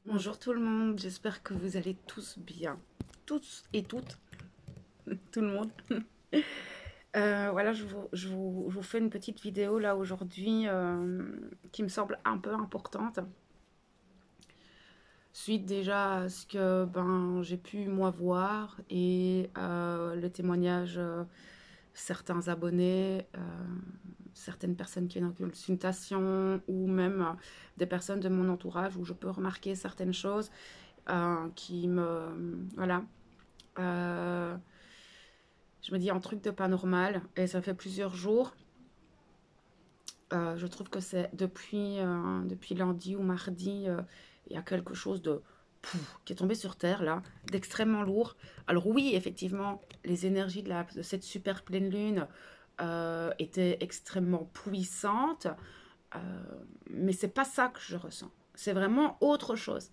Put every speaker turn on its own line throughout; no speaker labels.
Bonjour tout le monde, j'espère que vous allez tous bien. Tous et toutes, tout le monde. Voilà, je vous fais une petite vidéo là aujourd'hui qui me semble un peu importante. Suite déjà à ce que j'ai pu moi voir et le témoignage certains abonnés, certaines personnes qui viennent en consultation ou même des personnes de mon entourage où je peux remarquer certaines choses qui me... Voilà. Euh, je me dis un truc de pas normal et ça fait plusieurs jours. Je trouve que c'est depuis lundi ou mardi, il y a quelque chose de qui est tombé sur Terre là, d'extrêmement lourd. Alors oui, effectivement, les énergies de cette super pleine lune étaient extrêmement puissantes, euh, mais c'est pas ça que je ressens. C'est vraiment autre chose.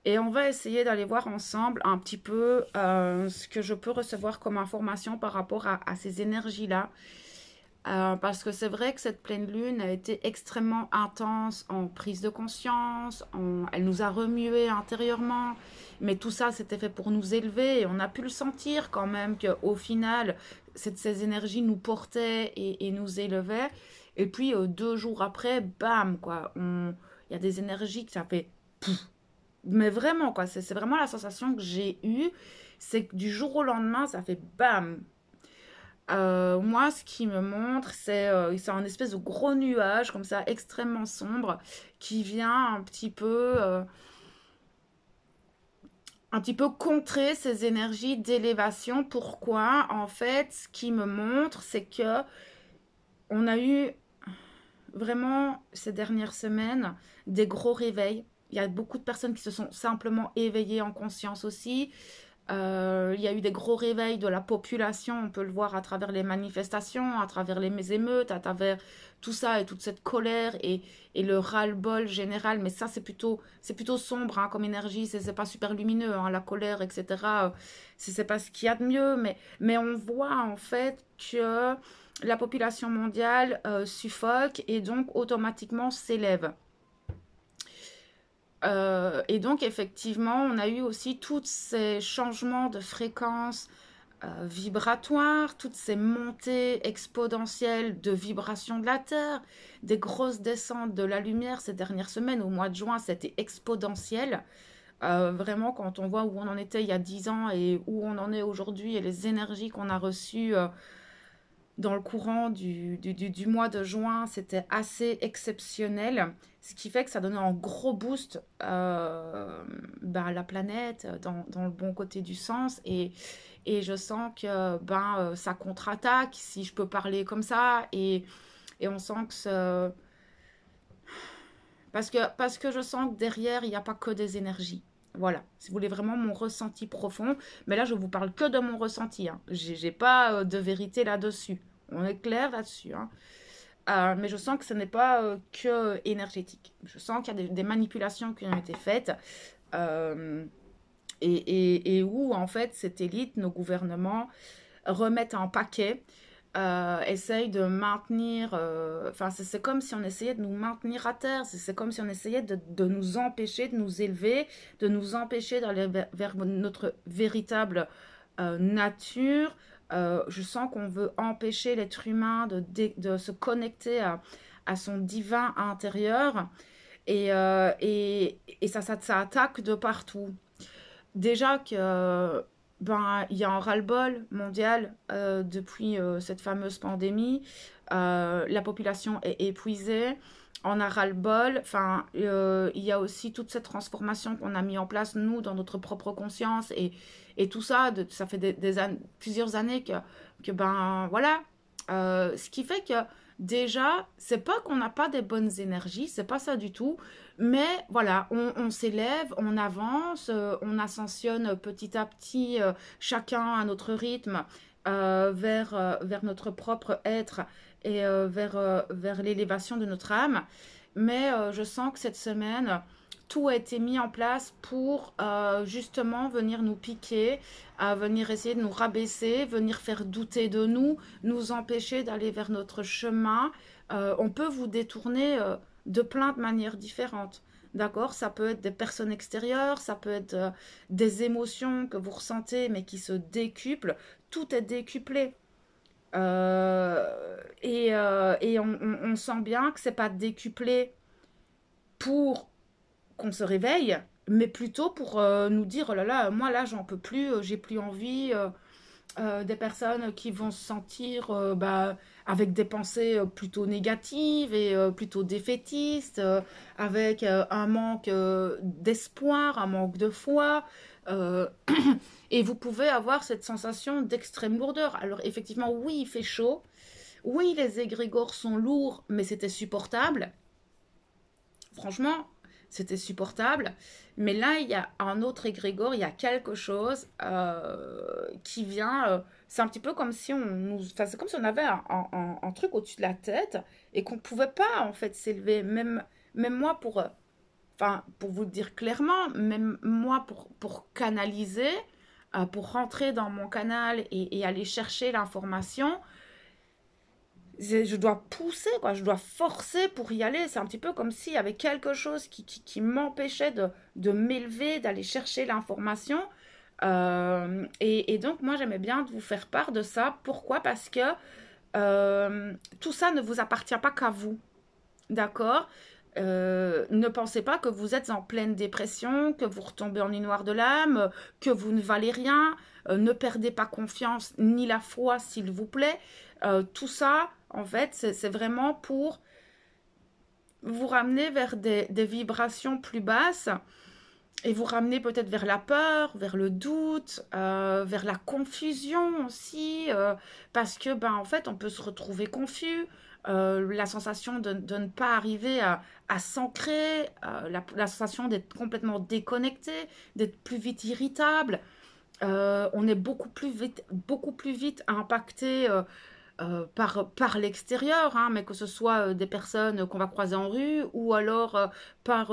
Et on va essayer d'aller voir ensemble un petit peu ce que je peux recevoir comme information par rapport à ces énergies-là. Parce que c'est vrai que cette pleine lune a été extrêmement intense en prise de conscience, elle nous a remué intérieurement, mais tout ça c'était fait pour nous élever et on a pu le sentir quand même qu'au final ces énergies nous portaient et nous élevaient. Et puis 2 jours après, bam, quoi, il y a des énergies que ça fait mais vraiment, quoi, c'est vraiment la sensation que j'ai eue. C'est que du jour au lendemain, ça fait bam. Moi, ce qui me montre, c'est un espèce de gros nuage, comme ça, extrêmement sombre, qui vient un petit peu contrer ces énergies d'élévation. Pourquoi? En fait, ce qui me montre, c'est que on a eu vraiment ces dernières semaines des gros réveils. Il y a beaucoup de personnes qui se sont simplement éveillées en conscience aussi. Il y a eu des gros réveils de la population, on peut le voir à travers les manifestations, à travers les émeutes, à travers tout ça et toute cette colère et le ras-le-bol général. Mais ça, c'est plutôt sombre hein, comme énergie, c'est pas super lumineux, hein, la colère, etc. C'est pas ce qu'il y a de mieux, mais on voit en fait que la population mondiale suffoque et donc automatiquement s'élève. Et donc, effectivement, on a eu aussi tous ces changements de fréquence vibratoire, toutes ces montées exponentielles de vibrations de la Terre, des grosses descentes de la lumière ces dernières semaines. Au mois de juin, c'était exponentiel. Vraiment, quand on voit où on en était il y a 10 ans et où on en est aujourd'hui et les énergies qu'on a reçues dans le courant du mois de juin, c'était assez exceptionnel, ce qui fait que ça donnait un gros boost à la planète dans le bon côté du sens et je sens que ça contre-attaque, si je peux parler comme ça, et on sent que parce que je sens que derrière, il n'y a pas que des énergies. Voilà, si vous voulez vraiment mon ressenti profond, mais là je vous parle que de mon ressenti, hein. J'ai pas de vérité là-dessus. On est clair là-dessus, hein. Mais je sens que ce n'est pas que énergétique. Je sens qu'il y a des manipulations qui ont été faites euh, et où en fait cette élite, nos gouvernements remettent en paquet, essayent de maintenir. Enfin, c'est comme si on essayait de nous maintenir à terre. C'est comme si on essayait de nous empêcher de nous élever, de nous empêcher d'aller vers notre véritable nature. Je sens qu'on veut empêcher l'être humain de se connecter à son divin intérieur. Et ça attaque de partout. Déjà que il y a un ras-le-bol mondial depuis cette fameuse pandémie. La population est épuisée, on a ras-le-bol. Enfin, il y a aussi toute cette transformation qu'on a mis en place nous dans notre propre conscience et tout ça. Ça fait plusieurs années que voilà. Ce qui fait que déjà, c'est pas qu'on n'a pas des bonnes énergies, c'est pas ça du tout. Mais voilà, on s'élève, on avance, on ascensionne petit à petit, chacun à notre rythme, vers notre propre être et vers l'élévation de notre âme. Mais je sens que cette semaine, tout a été mis en place pour justement venir nous piquer, venir essayer de nous rabaisser, venir faire douter de nous empêcher d'aller vers notre chemin. On peut vous détourner de plein de manières différentes. d'accord? Ça peut être des personnes extérieures, ça peut être des émotions que vous ressentez mais qui se décuplent. Tout est décuplé. Et on sent bien que c'est pas décuplé pour qu'on se réveille, mais plutôt pour nous dire, oh là là, moi là j'en peux plus, j'ai plus envie. Des personnes qui vont se sentir avec des pensées plutôt négatives et plutôt défaitistes, avec un manque d'espoir, un manque de foi. euh, et vous pouvez avoir cette sensation d'extrême lourdeur. Alors effectivement, oui, il fait chaud. Oui, les égrégores sont lourds, mais c'était supportable. Franchement, c'était supportable. Mais là, il y a un autre égrégore, il y a quelque chose qui vient. C'est un petit peu comme si on nous. Enfin, c'est comme si on avait un truc au-dessus de la tête et qu'on ne pouvait pas, en fait, s'élever. Même moi, enfin, pour vous le dire clairement, même moi, pour canaliser, pour rentrer dans mon canal et aller chercher l'information, je dois pousser, quoi, je dois forcer pour y aller. C'est un petit peu comme s'il y avait quelque chose qui m'empêchait de m'élever, d'aller chercher l'information. Et donc, moi, j'aimais bien vous faire part de ça. Pourquoi? Parce que tout ça ne vous appartient pas qu'à vous. D'accord? Ne pensez pas que vous êtes en pleine dépression, que vous retombez en une noire de l'âme, que vous ne valez rien. Ne perdez pas confiance ni la foi, s'il vous plaît. Tout ça, en fait, c'est vraiment pour vous ramener vers des vibrations plus basses et vous ramener peut-être vers la peur, vers le doute, vers la confusion aussi, parce que, ben, en fait, on peut se retrouver confus. La sensation de ne pas arriver à s'ancrer, la sensation d'être complètement déconnecté, d'être plus vite irritable. On est beaucoup plus vite impacté par l'extérieur, hein, mais que ce soit des personnes qu'on va croiser en rue ou alors par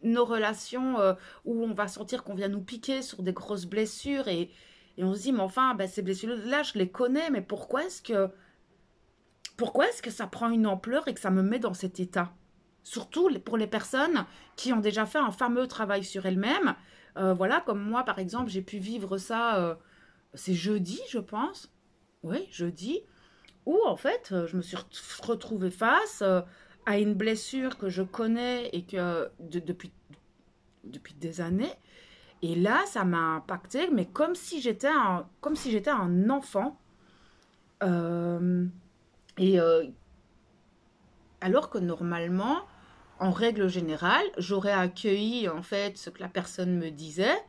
nos relations où on va sentir qu'on vient nous piquer sur des grosses blessures et on se dit, mais enfin, ben, ces blessures-là, je les connais, mais pourquoi est-ce que ça prend une ampleur et que ça me met dans cet état? Surtout pour les personnes qui ont déjà fait un fameux travail sur elles-mêmes. Voilà, comme moi, par exemple, j'ai pu vivre ça, c'est jeudi, je pense. Oui, jeudi, où en fait, je me suis retrouvée face à une blessure que je connais et que depuis des années. Et là, ça m'a impacté, mais comme si j'étais un enfant. Euh, et alors que normalement, en règle générale, j'aurais accueilli en fait ce que la personne me disait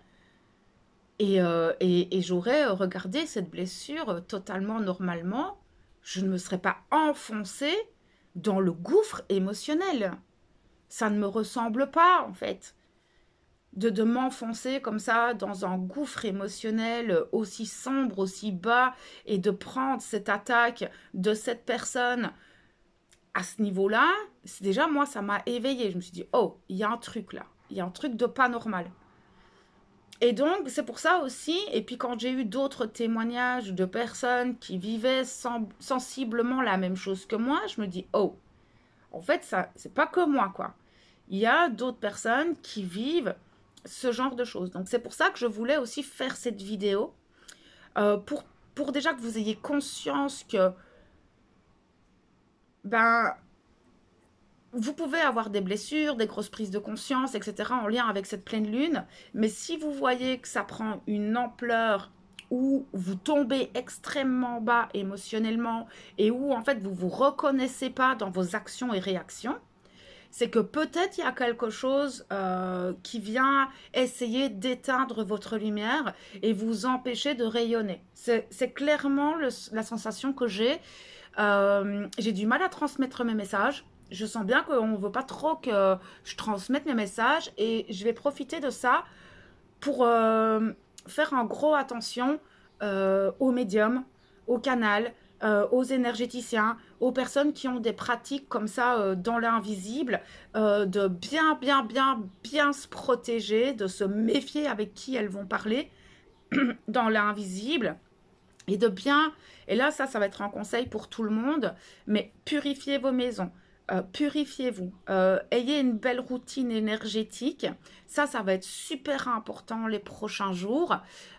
et j'aurais regardé cette blessure totalement normalement. Je ne me serais pas enfoncée dans le gouffre émotionnel. Ça ne me ressemble pas en fait. De m'enfoncer comme ça dans un gouffre émotionnel aussi sombre, aussi bas, et de prendre cette attaque de cette personne à ce niveau-là, c'est déjà moi, ça m'a éveillée. Je me suis dit, oh, il y a un truc là, il y a un truc de pas normal. Et donc, c'est pour ça aussi, et puis quand j'ai eu d'autres témoignages de personnes qui vivaient sensiblement la même chose que moi, je me dis, oh, en fait, ça, c'est pas que moi, quoi. Il y a d'autres personnes qui vivent ce genre de choses. Donc, c'est pour ça que je voulais aussi faire cette vidéo, pour déjà que vous ayez conscience que, ben, vous pouvez avoir des blessures, des grosses prises de conscience, etc. en lien avec cette pleine lune, mais si vous voyez que ça prend une ampleur où vous tombez extrêmement bas émotionnellement et où en fait vous vous reconnaissez pas dans vos actions et réactions, c'est que peut-être il y a quelque chose qui vient essayer d'éteindre votre lumière et vous empêcher de rayonner. C'est clairement la sensation que j'ai. J'ai du mal à transmettre mes messages. Je sens bien qu'on ne veut pas trop que je transmette mes messages et je vais profiter de ça pour faire en gros attention aux médiums, au canal, aux énergéticiens, aux personnes qui ont des pratiques comme ça dans l'invisible, de bien se protéger, de se méfier avec qui elles vont parler dans l'invisible et de bien, et là ça va être un conseil pour tout le monde, mais purifiez vos maisons. Purifiez-vous. Ayez une belle routine énergétique. Ça va être super important les prochains jours.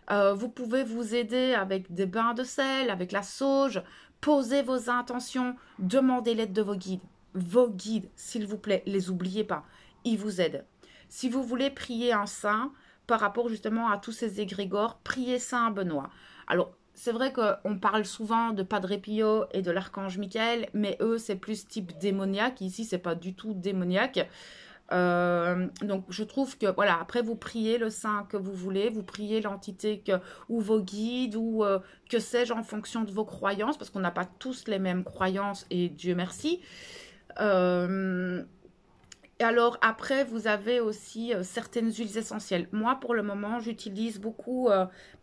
Vous pouvez vous aider avec des bains de sel, avec la sauge. Posez vos intentions. Demandez l'aide de vos guides. Vos guides, s'il vous plaît, les oubliez pas. Ils vous aident. Si vous voulez prier un saint par rapport justement à tous ces égrégores, priez Saint Benoît. Alors, c'est vrai qu'on parle souvent de Padre Pio et de l'archange Michael, mais eux, c'est plus type démoniaque. Ici, c'est pas du tout démoniaque. Donc, je trouve que, voilà, après, vous priez le saint que vous voulez, vous priez l'entité ou vos guides, ou que sais-je, en fonction de vos croyances, parce qu'on n'a pas tous les mêmes croyances, et Dieu merci. Et alors après, vous avez aussi certaines huiles essentielles. Moi, pour le moment, j'utilise beaucoup,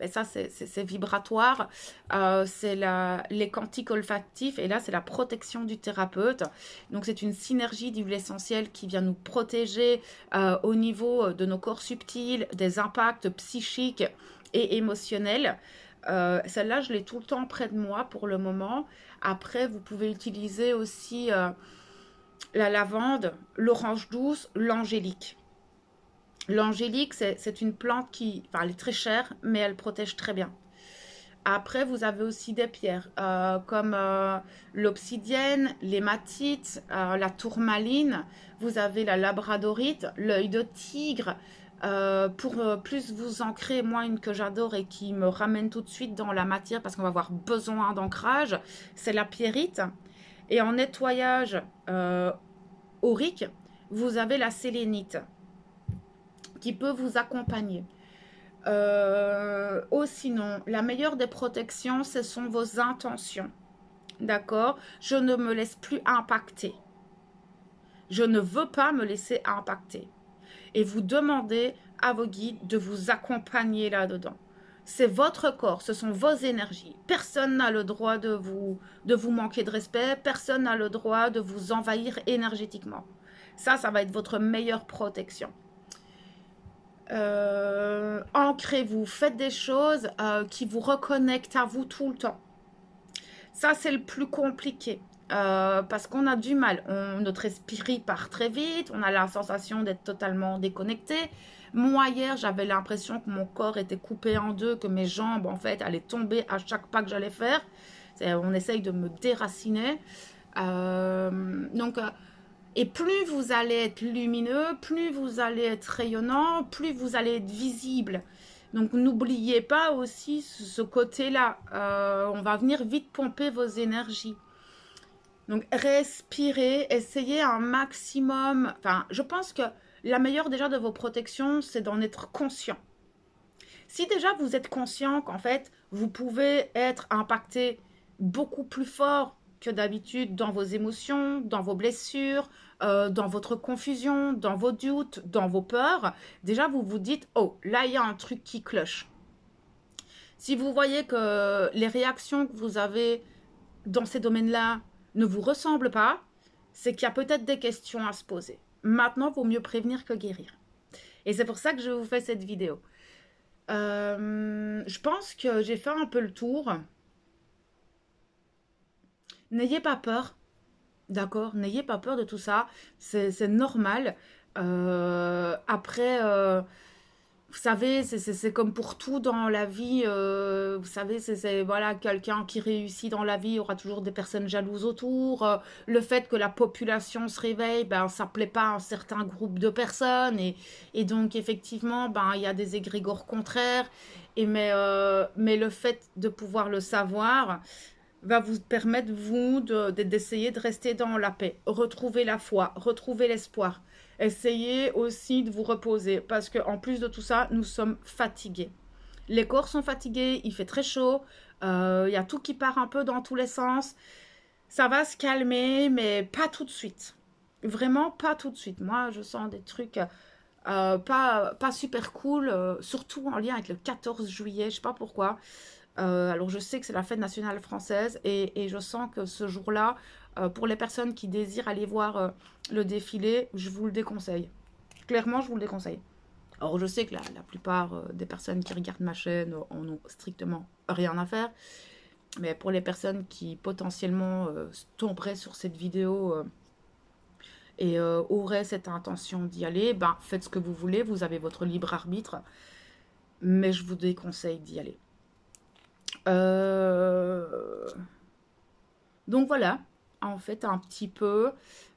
ça c'est vibratoire, c'est les quantiques olfactifs, et là c'est la protection du thérapeute. Donc c'est une synergie d'huiles essentielles qui vient nous protéger au niveau de nos corps subtils, des impacts psychiques et émotionnels. Celle-là, je l'ai tout le temps près de moi pour le moment. Après, vous pouvez utiliser aussi la lavande, l'orange douce, l'angélique. L'angélique, c'est une plante qui, enfin, elle est très chère, mais elle protège très bien. Après, vous avez aussi des pierres comme l'obsidienne, l'hématite, la tourmaline. Vous avez la labradorite, l'œil de tigre. Pour plus vous ancrer, moi, une que j'adore et qui me ramène tout de suite dans la matière parce qu'on va avoir besoin d'ancrage, c'est la pierrite. Et en nettoyage aurique, vous avez la sélénite qui peut vous accompagner. Sinon, la meilleure des protections, ce sont vos intentions. D'accord? Je ne me laisse plus impacter. Je ne veux pas me laisser impacter. Et vous demandez à vos guides de vous accompagner là-dedans. C'est votre corps, ce sont vos énergies. Personne n'a le droit de vous manquer de respect. Personne n'a le droit de vous envahir énergétiquement. Ça va être votre meilleure protection. Ancrez-vous, faites des choses qui vous reconnectent à vous tout le temps. Ça, c'est le plus compliqué. Parce qu'on a du mal. Notre esprit part très vite. On a la sensation d'être totalement déconnecté. Moi, hier, j'avais l'impression que mon corps était coupé en deux, que mes jambes, en fait, allaient tomber à chaque pas que j'allais faire. On essaye de me déraciner. Et plus vous allez être lumineux, plus vous allez être rayonnant, plus vous allez être visible. Donc n'oubliez pas aussi ce côté-là. On va venir vite pomper vos énergies. Donc respirez, essayez un maximum. Enfin, je pense que la meilleure déjà de vos protections, c'est d'en être conscient. Si déjà vous êtes conscient qu'en fait, vous pouvez être impacté beaucoup plus fort que d'habitude dans vos émotions, dans vos blessures, dans votre confusion, dans vos doutes, dans vos peurs, déjà vous vous dites « Oh, là il y a un truc qui cloche ». Si vous voyez que les réactions que vous avez dans ces domaines-là ne vous ressemblent pas, c'est qu'il y a peut-être des questions à se poser. Maintenant, il vaut mieux prévenir que guérir. Et c'est pour ça que je vous fais cette vidéo. Je pense que j'ai fait un peu le tour. N'ayez pas peur, d'accord? N'ayez pas peur de tout ça, c'est normal. Après, vous savez, c'est comme pour tout dans la vie. Vous savez, voilà, quelqu'un qui réussit dans la vie, il y aura toujours des personnes jalouses autour. Le fait que la population se réveille, ben, ça ne plaît pas à un certain groupe de personnes. Et donc, effectivement, ben, il y a des égrégores contraires. Mais le fait de pouvoir le savoir va vous permettre, vous, d'essayer de rester dans la paix. Retrouver la foi, retrouver l'espoir. Essayez aussi de vous reposer parce qu'en plus de tout ça, nous sommes fatigués. Les corps sont fatigués, il fait très chaud, il y a tout qui part un peu dans tous les sens. Ça va se calmer, mais pas tout de suite. Vraiment pas tout de suite. Moi, je sens des trucs pas super cool, surtout en lien avec le 14 juillet, je sais pas pourquoi. Alors je sais que c'est la fête nationale française et je sens que ce jour-là, pour les personnes qui désirent aller voir le défilé, je vous le déconseille. Clairement, je vous le déconseille. Alors je sais que la plupart des personnes qui regardent ma chaîne en ont strictement rien à faire. Mais pour les personnes qui potentiellement tomberaient sur cette vidéo, et auraient cette intention d'y aller, ben, faites ce que vous voulez, vous avez votre libre arbitre, mais je vous déconseille d'y aller. Donc voilà, en fait, un petit peu,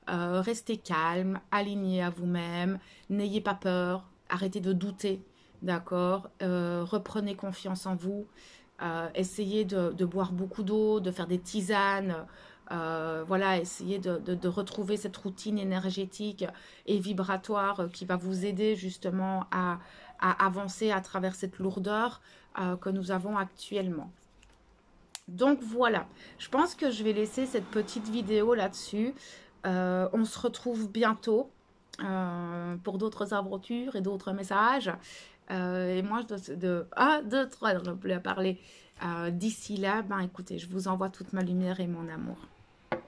restez calme, aligné à vous-même, n'ayez pas peur, arrêtez de douter, d'accord? Reprenez confiance en vous, essayez de boire beaucoup d'eau, de faire des tisanes, voilà, essayez de retrouver cette routine énergétique et vibratoire qui va vous aider justement à avancer à travers cette lourdeur que nous avons actuellement. Donc voilà, je pense que je vais laisser cette petite vidéo là-dessus. On se retrouve bientôt pour d'autres aventures et d'autres messages. Et moi, deux, trois, j'en ai plus à parler. D'ici là, ben écoutez, je vous envoie toute ma lumière et mon amour.